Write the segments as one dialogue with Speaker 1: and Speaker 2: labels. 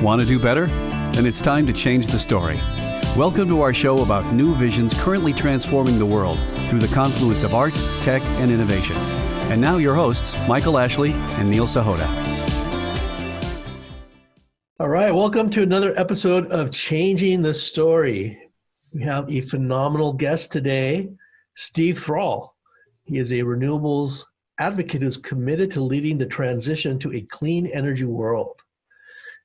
Speaker 1: Want to do better? Then it's time to change the story. Welcome to our show about new visions currently transforming the world through the confluence of art, tech, and innovation. And now your hosts, Michael Ashley and Neil Sahota.
Speaker 2: All right, welcome to another episode of Changing the Story. We have a phenomenal guest today, Steve Thrall. He is a renewables advocate who's committed to leading the transition to a clean energy world.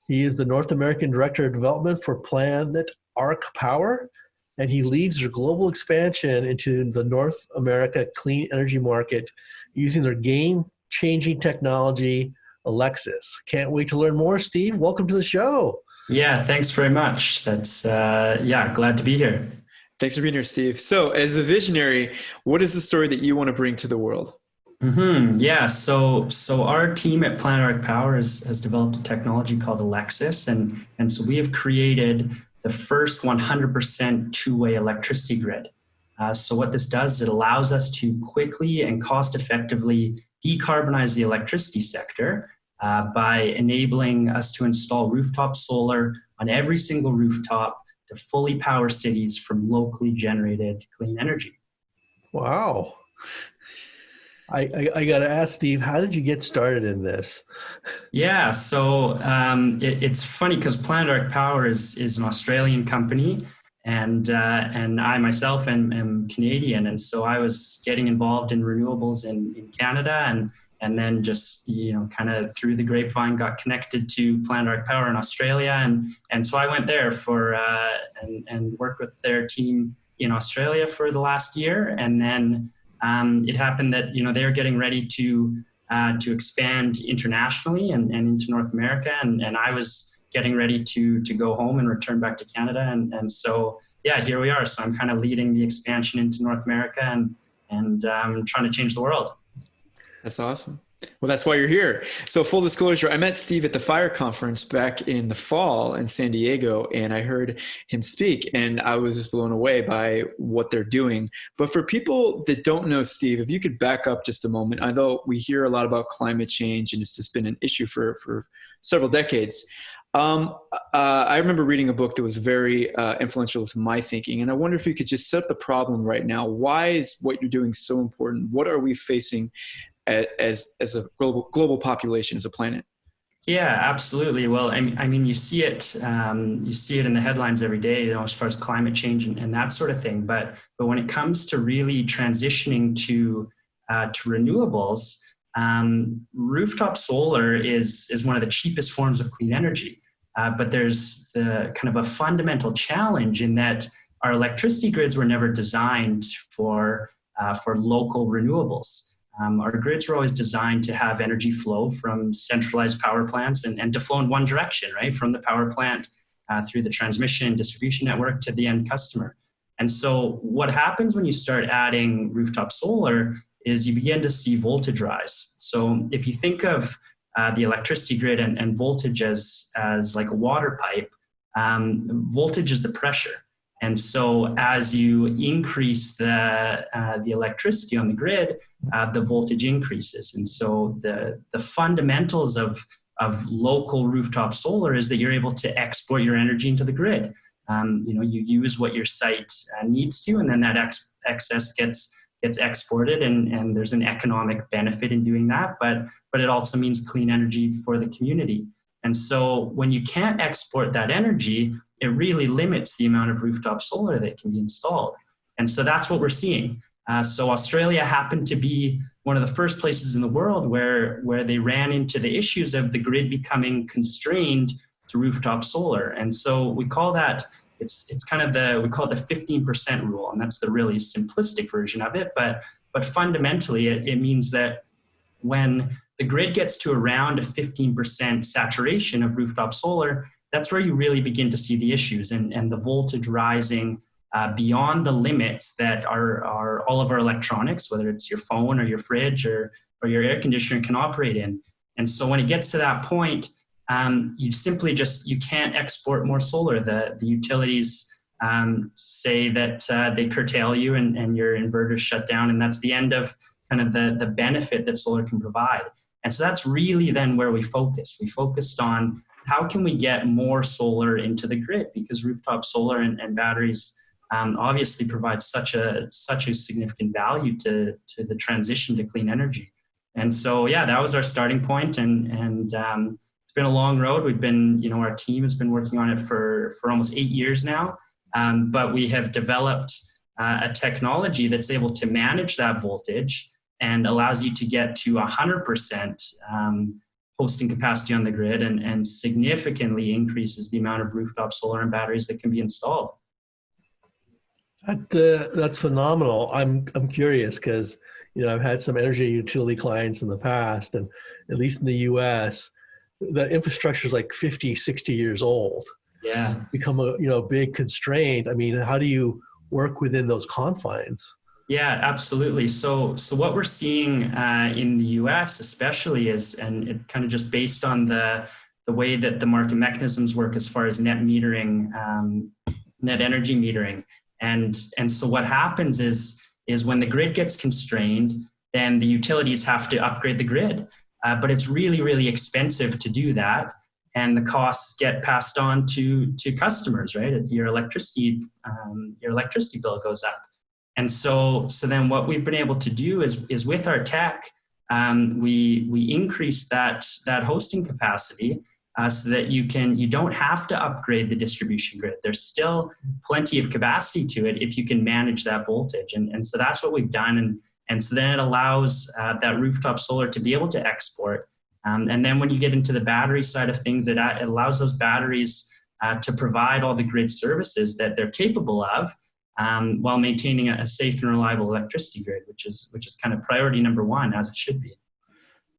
Speaker 2: He is the North American Director of Development for Planet Ark Power, and he leads their global expansion into the North America clean energy market using their game-changing technology, eleXsys. Can't wait to learn more, Steve. Welcome to the show.
Speaker 3: Yeah, thanks very much. That's, glad to be here.
Speaker 4: Thanks for being here, Steve. So as a visionary, what is the story that you want to bring to the world?
Speaker 3: Yeah, so our team at Planet Ark Power has developed a technology called eleXsys, and so we have created the first 100% two-way electricity grid. So what this does, it allows us to quickly and cost-effectively decarbonize the electricity sector by enabling us to install rooftop solar on every single rooftop to fully power cities from locally generated clean energy.
Speaker 2: Wow. I got to ask, Steve, how did you get started in this?
Speaker 3: Yeah, so it's funny because Planet Ark Power is an Australian company, and I myself am Canadian, and so I was getting involved in renewables in Canada, and then just kind of through the grapevine got connected to Planet Ark Power in Australia, and so I went there for and worked with their team in Australia for the last year, and then. It happened that they were getting ready to expand internationally and into North America, and I was getting ready to go home and return back to Canada, and so here we are. So I'm kind of leading the expansion into North America and trying to change the world.
Speaker 4: That's awesome. Well, that's why you're here. So full disclosure, I met Steve at the FIRE conference back in the fall in San Diego, and I heard him speak, and I was just blown away by what they're doing. But for people that don't know Steve, if you could back up just a moment, I know we hear a lot about climate change, and it's just been an issue for several decades. I remember reading a book that was very influential to my thinking, and I wonder if you could just set up the problem right now. Why is what you're doing so important? What are we facing as a global population, as a planet?
Speaker 3: Yeah, absolutely. Well, I mean, you see it in the headlines every day, as far as climate change and that sort of thing. But when it comes to really transitioning to renewables, rooftop solar is one of the cheapest forms of clean energy. But there's the kind of a fundamental challenge in that our electricity grids were never designed for local renewables. Our grids were always designed to have energy flow from centralized power plants and to flow in one direction, right? From the power plant through the transmission and distribution network to the end customer. And so what happens when you start adding rooftop solar is you begin to see voltage rise. So if you think of the electricity grid and voltage as like a water pipe, voltage is the pressure. And so as you increase the electricity on the grid, the voltage increases. And so the fundamentals of local rooftop solar is that you're able to export your energy into the grid. You use what your site needs to, and then that excess gets exported, and there's an economic benefit in doing that, but it also means clean energy for the community. And so when you can't export that energy, it really limits the amount of rooftop solar that can be installed. And so that's what we're seeing. So Australia happened to be one of the first places in the world where they ran into the issues of the grid becoming constrained to rooftop solar. And so we call that, it's kind of we call it the 15% rule, and that's the really simplistic version of it. But fundamentally, it means that when the grid gets to around a 15% saturation of rooftop solar, that's where you really begin to see the issues and the voltage rising beyond the limits that are all of our electronics, whether it's your phone or your fridge or your air conditioner, can operate in. And so when it gets to that point, you simply you can't export more solar. The utilities say that they curtail you and your inverters shut down, and that's the end of kind of the benefit that solar can provide. And so that's really then where we focused. We focused on how can we get more solar into the grid? Because rooftop solar and batteries obviously provide such a significant value to the transition to clean energy. And so, yeah, that was our starting point. And it's been a long road. We've been, our team has been working on it for almost 8 years now. But we have developed a technology that's able to manage that voltage and allows you to get to 100% hosting capacity on the grid and significantly increases the amount of rooftop solar and batteries that can be installed.
Speaker 2: That's phenomenal. I'm curious because I've had some energy utility clients in the past, and at least in the U.S., the infrastructure is like 50, 60 years old.
Speaker 3: Yeah,
Speaker 2: become a big constraint. I mean, how do you work within those confines?
Speaker 3: Yeah, absolutely. So what we're seeing in the U.S. especially is, and it kind of just based on the way that the market mechanisms work as far as net metering, net energy metering, and so what happens is when the grid gets constrained, then the utilities have to upgrade the grid, but it's really, really expensive to do that, and the costs get passed on to customers, right? Your electricity bill goes up. And so then what we've been able to do is with our tech, we increase that hosting capacity so that you don't have to upgrade the distribution grid. There's still plenty of capacity to it if you can manage that voltage. And so that's what we've done. And so then it allows that rooftop solar to be able to export. And then when you get into the battery side of things, it allows those batteries to provide all the grid services that they're capable of, while maintaining a safe and reliable electricity grid, which is kind of priority number one, as it should be.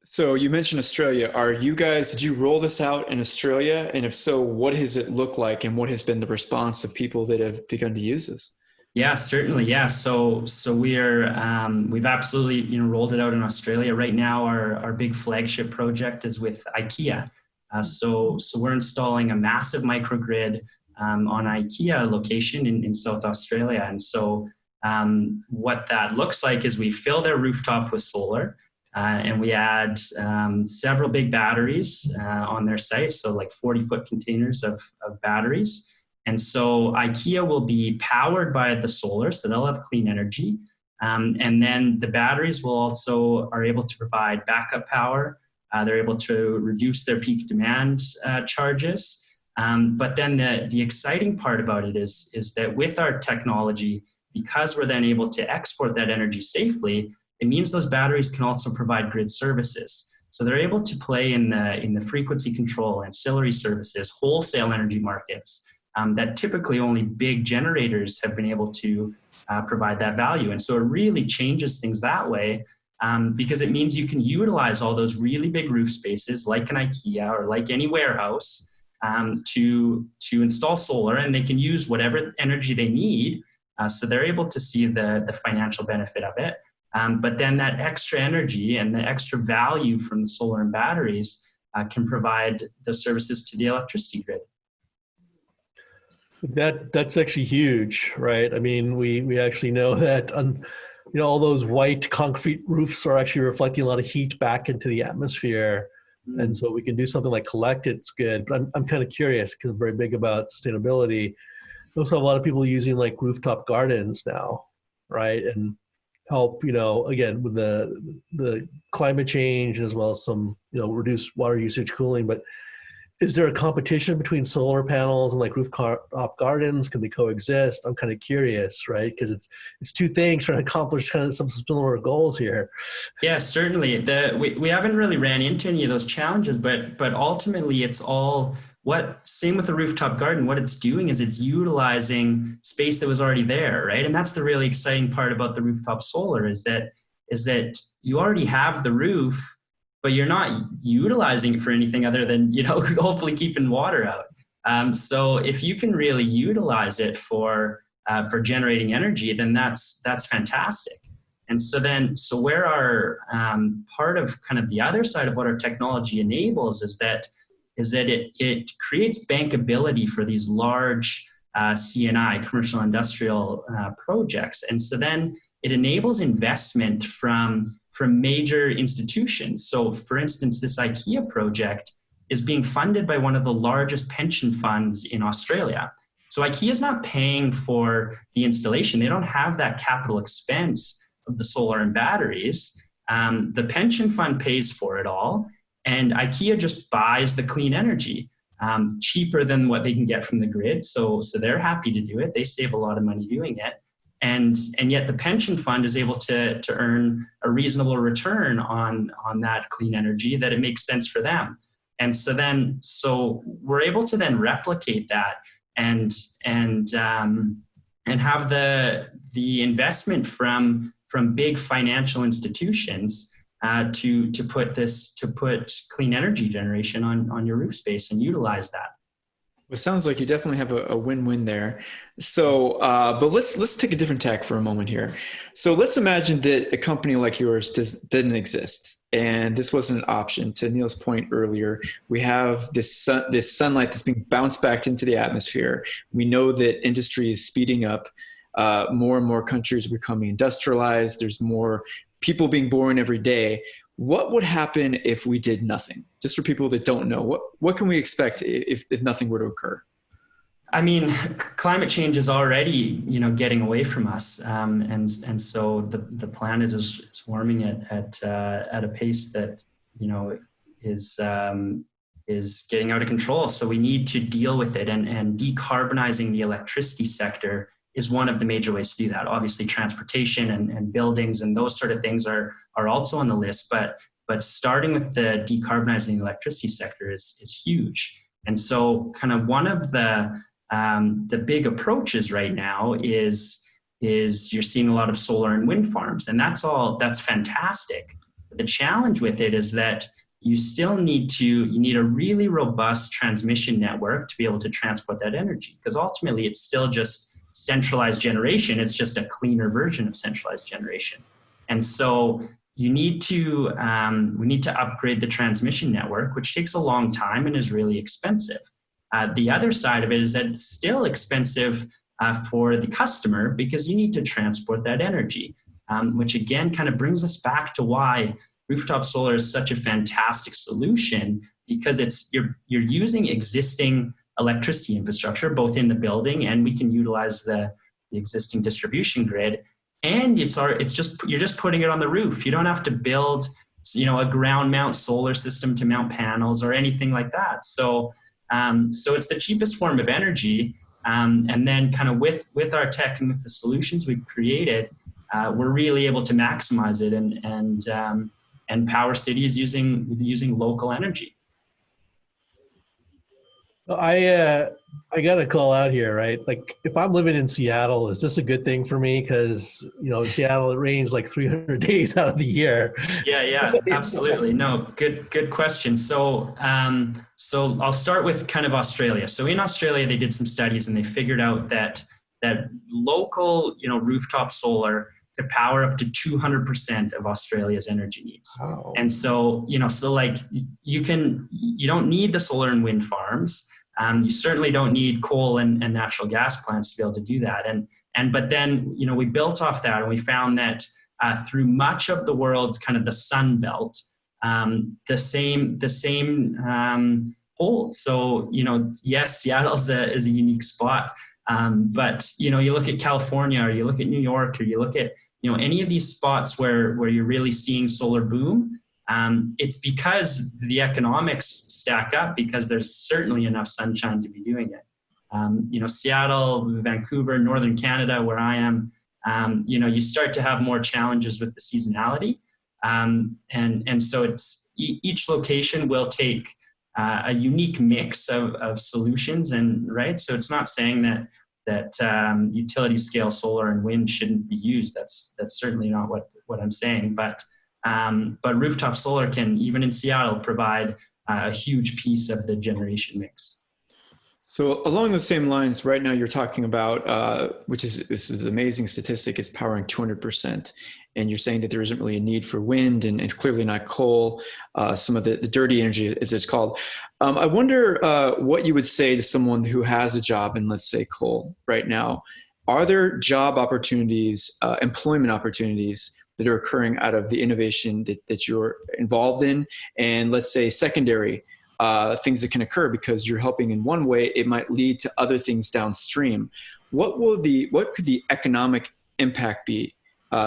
Speaker 4: So you mentioned Australia. Did you roll this out in Australia? And if so, what does it look like, and what has been the response of people that have begun to use this?
Speaker 3: Yeah, certainly. Yeah. So we've absolutely, rolled it out in Australia. Right now, our big flagship project is with IKEA. So we're installing a massive microgrid on IKEA location in South Australia. And so what that looks like is we fill their rooftop with solar, and we add several big batteries on their site, so like 40-foot containers of batteries. And so IKEA will be powered by the solar, so they'll have clean energy. And then the batteries are able to provide backup power. They're able to reduce their peak demand charges. But then the exciting part about it is that with our technology, because we're then able to export that energy safely, it means those batteries can also provide grid services. So they're able to play in the frequency control, ancillary services, wholesale energy markets that typically only big generators have been able to provide that value. And so it really changes things that way, because it means you can utilize all those really big roof spaces like an IKEA or like any warehouse to install solar, and they can use whatever energy they need. So they're able to see the financial benefit of it. But then that extra energy and the extra value from the solar and batteries can provide the services to the electricity grid.
Speaker 2: That's actually huge, right? I mean, we actually know that all those white concrete roofs are actually reflecting a lot of heat back into the atmosphere. And so we can do something like collect it's good. But I'm kind of curious because I'm very big about sustainability. We also have a lot of people using like rooftop gardens now, right? And help, again, with the climate change as well as some, reduced water usage, cooling. But is there a competition between solar panels and like rooftop gardens? Can they coexist? I'm kind of curious, right? Because it's two things trying to accomplish kind of some similar goals here.
Speaker 3: Yeah, certainly. We haven't really ran into any of those challenges, but ultimately it's all same with the rooftop garden. What it's doing is it's utilizing space that was already there, right? And that's the really exciting part about the rooftop solar is that you already have the roof, but you're not utilizing it for anything other than, hopefully keeping water out. So if you can really utilize it for generating energy, then that's fantastic. And so where our part of kind of the other side of what our technology enables is that it creates bankability for these large C&I, commercial industrial projects. And so then it enables investment from major institutions. So for instance, this IKEA project, is being funded by one of the largest pension funds in Australia. So IKEA is not paying for the installation. They don't have that capital expense of the solar and batteries. The pension fund pays for it all, and IKEA just buys the clean energy cheaper than what they can get from the grid. So they're happy to do it. They save a lot of money doing it. And yet the pension fund is able to earn a reasonable return on that clean energy, that it makes sense for them. And so we're able to then replicate that and have the investment from big financial institutions to put clean energy generation on your roof space and utilize that.
Speaker 4: Well, it sounds like you definitely have a win-win there. So, but let's take a different tack for a moment here. So let's imagine that a company like yours didn't exist, and this wasn't an option. To Neil's point earlier, we have this sunlight that's being bounced back into the atmosphere. We know that industry is speeding up. More and more countries are becoming industrialized. There's more people being born every day. What would happen if we did nothing? Just for people that don't know, what can we expect if nothing were to occur?
Speaker 3: I mean, climate change is already, getting away from us, and so the planet is warming at a pace that is getting out of control. So we need to deal with it, and decarbonizing the electricity sector is one of the major ways to do that. Obviously, transportation and buildings and those sort of things are also on the list, but starting with the decarbonizing electricity sector is huge. And so kind of one of the big approaches right now is you're seeing a lot of solar and wind farms, and that's fantastic. But the challenge with it is that you still need a really robust transmission network to be able to transport that energy, because ultimately it's still just centralized generation. It's just a cleaner version of centralized generation. And so we need to upgrade the transmission network, which takes a long time and is really expensive. The other side of it is that it's still expensive for the customer, because you need to transport that energy, which again kind of brings us back to why rooftop solar is such a fantastic solution, because you're using existing electricity infrastructure both in the building, and we can utilize the existing distribution grid, and you're just putting it on the roof. You don't have to build a ground mount solar system to mount panels or anything like that. So it's the cheapest form of energy, and then kind of with our tech and with the solutions we've created, we're really able to maximize it and power cities using local energy.
Speaker 2: I got to call out here, right? Like, if I'm living in Seattle, is this a good thing for me? Because, Seattle, it rains like 300 days out of the year.
Speaker 3: Yeah, absolutely. No, good question. So I'll start with kind of Australia. So in Australia, they did some studies and they figured out that local, rooftop solar could power up to 200% of Australia's energy needs. Wow. And so, you don't need the solar and wind farms. You certainly don't need coal and natural gas plants to be able to do that. But then, we built off that, and we found that through much of the world's kind of the Sun Belt, the same holds. So, yes, Seattle is a unique spot. But you look at California, or you look at New York, or you look at any of these spots where you're really seeing solar boom. It's because the economics stack up, because there's certainly enough sunshine to be doing it. Seattle, Vancouver, Northern Canada, where I am, you start to have more challenges with the seasonality, and so it's each location will take a unique mix of solutions, and right. So it's not saying that utility scale solar and wind shouldn't be used. That's certainly not what I'm saying. But rooftop solar can, even in Seattle, provide a huge piece of the generation mix.
Speaker 4: So along those same lines, right now you're talking about, this is an amazing statistic, it's powering 200%. And you're saying that there isn't really a need for wind and clearly not coal, some of the dirty energy, as it's called. I wonder what you would say to someone who has a job in, let's say, coal right now. Are there job opportunities, employment opportunities that are occurring out of the innovation that you're involved in? And let's say secondary, things that can occur because you're helping in one way, it might lead to other things downstream. What could the economic impact be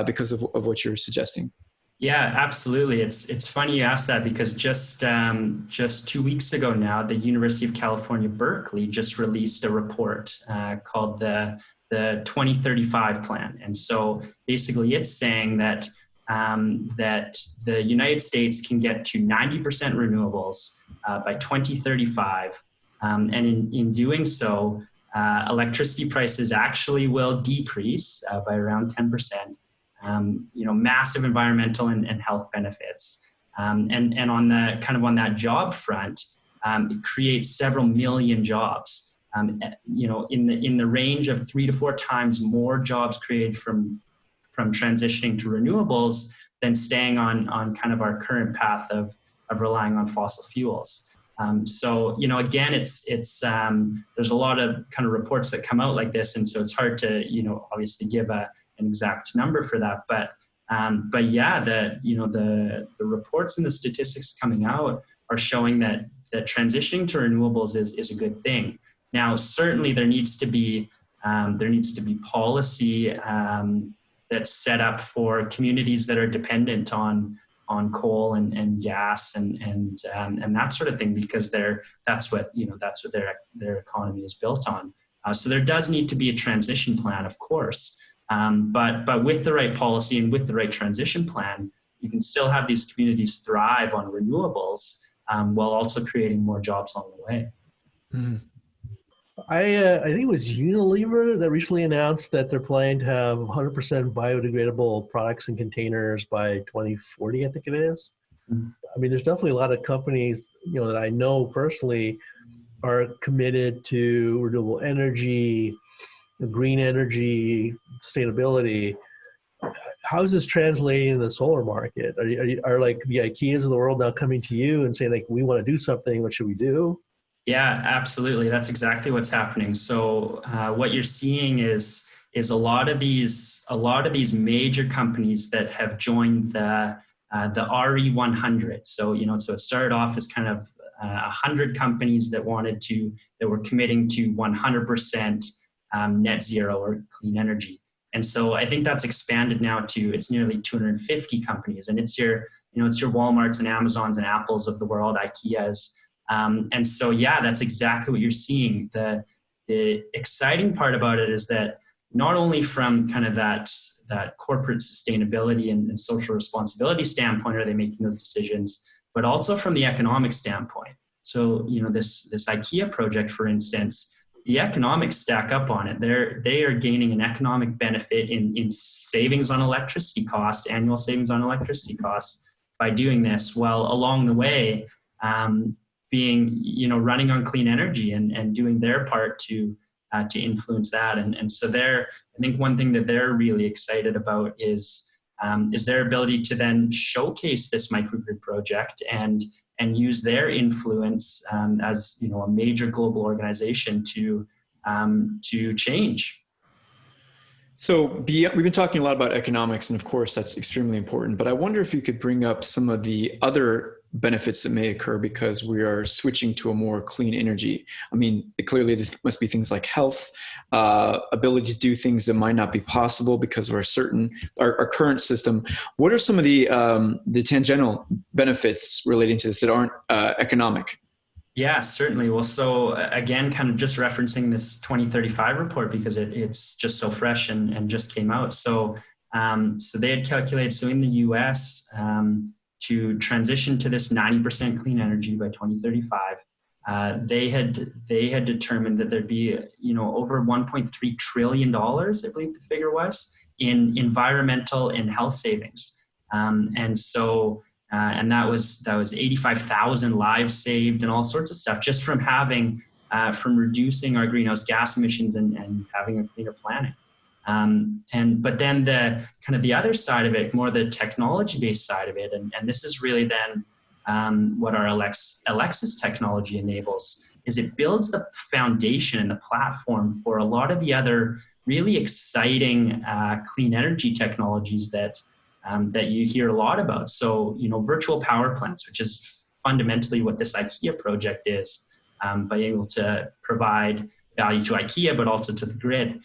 Speaker 4: because of what you're suggesting?
Speaker 3: Yeah, absolutely. It's funny you asked that because just 2 weeks ago now, the University of California, Berkeley just released a report called the 2035 plan. And so basically it's saying that that the United States can get to 90% renewables by 2035. And in doing so, electricity prices actually will decrease by around 10%. Massive environmental and health benefits. And on that job front, it creates several million jobs. In the range of 3 to 4 times more jobs created from transitioning to renewables than staying on kind of our current path of relying on fossil fuels. Again, it's there's a lot of kind of reports that come out like this, and so it's hard to obviously give an exact number for that. But yeah, the reports and the statistics coming out are showing that transitioning to renewables is a good thing. Now, certainly there needs to be policy that's set up for communities that are dependent on coal and gas and that sort of thing, because that's what their economy is built on. So there does need to be a transition plan, of course. But with the right policy and with the right transition plan, you can still have these communities thrive on renewables while also creating more jobs along the way.
Speaker 4: Mm-hmm.
Speaker 2: I think it was Unilever that recently announced that they're planning to have 100% biodegradable products and containers by 2040, I think it is.
Speaker 3: Mm-hmm.
Speaker 2: I mean, there's definitely a lot of companies, that I know personally are committed to renewable energy, green energy, sustainability. How is this translating in the solar market? Are like the IKEAs of the world now coming to you and saying, like, we want to do something, what should we do?
Speaker 3: Yeah, absolutely. That's exactly what's happening. So what you're seeing is a lot of these major companies that have joined the RE100. So so it started off as kind of 100 companies that were committing to 100% net zero or clean energy. And so I think that's expanded now to it's nearly 250 companies, and it's your Walmarts and Amazons and Apples of the world, IKEAs. And so, yeah, that's exactly what you're seeing. The exciting part about it is that not only from kind of that corporate sustainability and social responsibility standpoint are they making those decisions, but also from the economic standpoint. So, this IKEA project, for instance, the economics stack up on it. They are gaining an economic benefit in savings on electricity costs, annual savings on electricity costs by doing this, while along the way, being, running on clean energy and doing their part to influence that. And so I think one thing that they're really excited about is their ability to then showcase this microgrid project and use their influence as, a major global organization to change.
Speaker 4: So we've been talking a lot about economics, and of course that's extremely important, but I wonder if you could bring up some of the other benefits that may occur because we are switching to a more clean energy. I mean, clearly there must be things like health, ability to do things that might not be possible because of our current system. What are some of the tangential benefits relating to this that aren't economic?
Speaker 3: Yeah, certainly. Well, so again, kind of just referencing this 2035 report because it's just so fresh and just came out. So they had calculated, so in the US, to transition to this 90% clean energy by 2035, they had determined that there'd be, over $1.3 trillion, I believe the figure was, in environmental and health savings. And that was 85,000 lives saved and all sorts of stuff just from from reducing our greenhouse gas emissions and having a cleaner planet. But then the other side of it, more the technology-based side of it, and this is really then what our eleXsys technology enables, is it builds the foundation and the platform for a lot of the other really exciting clean energy technologies that you hear a lot about. So, virtual power plants, which is fundamentally what this IKEA project is, by able to provide value to IKEA, but also to the grid.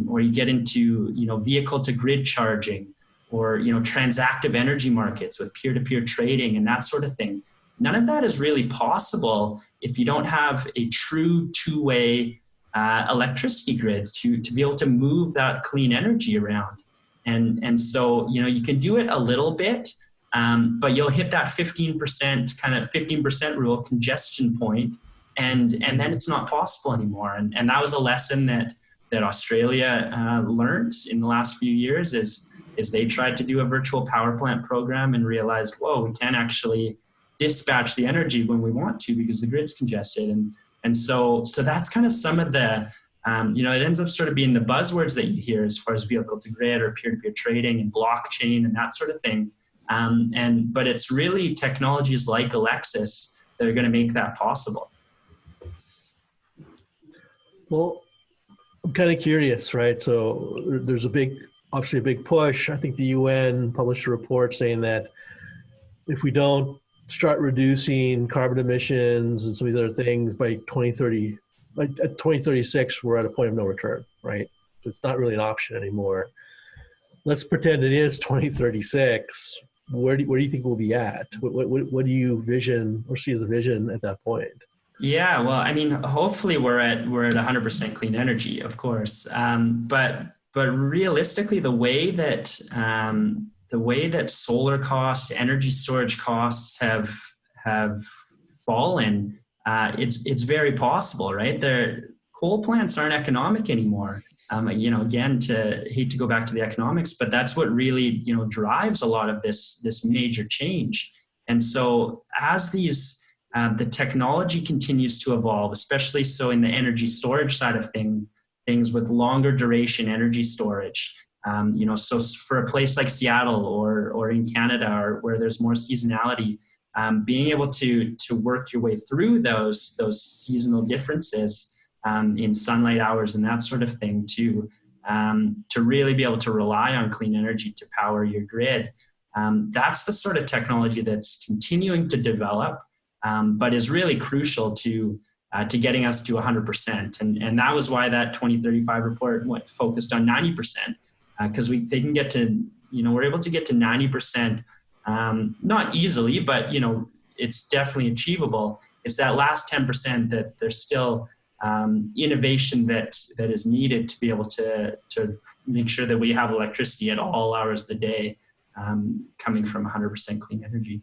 Speaker 3: Or you get into, vehicle to grid charging, or, transactive energy markets with peer-to-peer trading and that sort of thing. None of that is really possible if you don't have a true two-way electricity grid to be able to move that clean energy around. And so, you can do it a little bit, but you'll hit that 15% rule congestion point, and then it's not possible anymore. And that was a lesson that Australia learned in the last few years is they tried to do a virtual power plant program and realized, whoa, we can't actually dispatch the energy when we want to because the grid's congested. And so that's kind of some of the, it ends up sort of being the buzzwords that you hear as far as vehicle to grid or peer-to-peer trading and blockchain and that sort of thing. But it's really technologies like eleXsys that are going to make that possible.
Speaker 2: Well, I'm kind of curious, right? So there's obviously a big push. I think the UN published a report saying that if we don't start reducing carbon emissions and some of these other things by 2030, at 2036, we're at a point of no return, right? So it's not really an option anymore. Let's pretend it is 2036. Where do you think we'll be at? What do you vision or see as a vision at that point?
Speaker 3: Yeah, well, I mean, hopefully we're at 100% clean energy, of course. But realistically, the way that solar costs, energy storage costs have fallen, it's very possible, right? Coal plants aren't economic anymore. Again, hate to go back to the economics, but that's what really, drives a lot of this major change. And so as the technology continues to evolve, especially so in the energy storage side of things with longer duration energy storage. So for a place like Seattle or in Canada, or where there's more seasonality, being able to work your way through those seasonal differences in sunlight hours and that sort of thing to really be able to rely on clean energy to power your grid. That's the sort of technology that's continuing to develop, but is really crucial to getting us to 100%. And that was why that 2035 report focused on 90%, because they can get to, we're able to get to 90%, not easily, but, it's definitely achievable. It's that last 10% that there's still innovation that is needed to be able to make sure that we have electricity at all hours of the day, coming from 100% clean energy.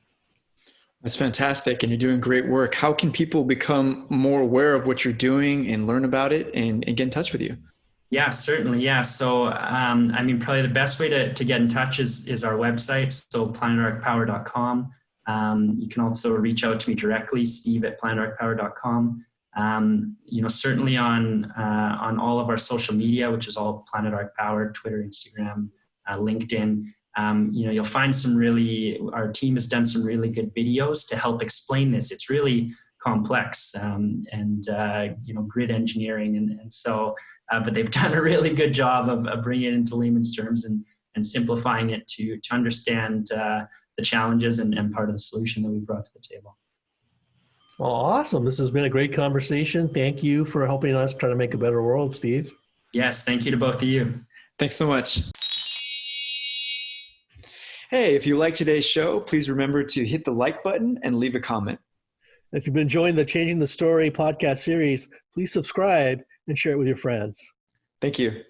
Speaker 4: That's fantastic. And you're doing great work. How can people become more aware of what you're doing and learn about it and get in touch with you?
Speaker 3: Yeah, certainly. Yeah. So, probably the best way to get in touch is our website. So planetarkpower.com. You can also reach out to me directly, steve@planetarkpower.com. Certainly on all of our social media, which is all Planet Ark Power, Twitter, Instagram, LinkedIn. You'll find our team has done some really good videos to help explain this. It's really complex, grid engineering. And so, but they've done a really good job of bringing it into layman's terms and simplifying it to understand the challenges and part of the solution that we've brought to the table.
Speaker 2: Well, awesome. This has been a great conversation. Thank you for helping us try to make a better world, Steve.
Speaker 3: Yes, thank you to both of you.
Speaker 4: Thanks so much. Hey, if you like today's show, please remember to hit the like button and leave a comment.
Speaker 2: If you've been enjoying the Changing the Story podcast series, please subscribe and share it with your friends.
Speaker 4: Thank you.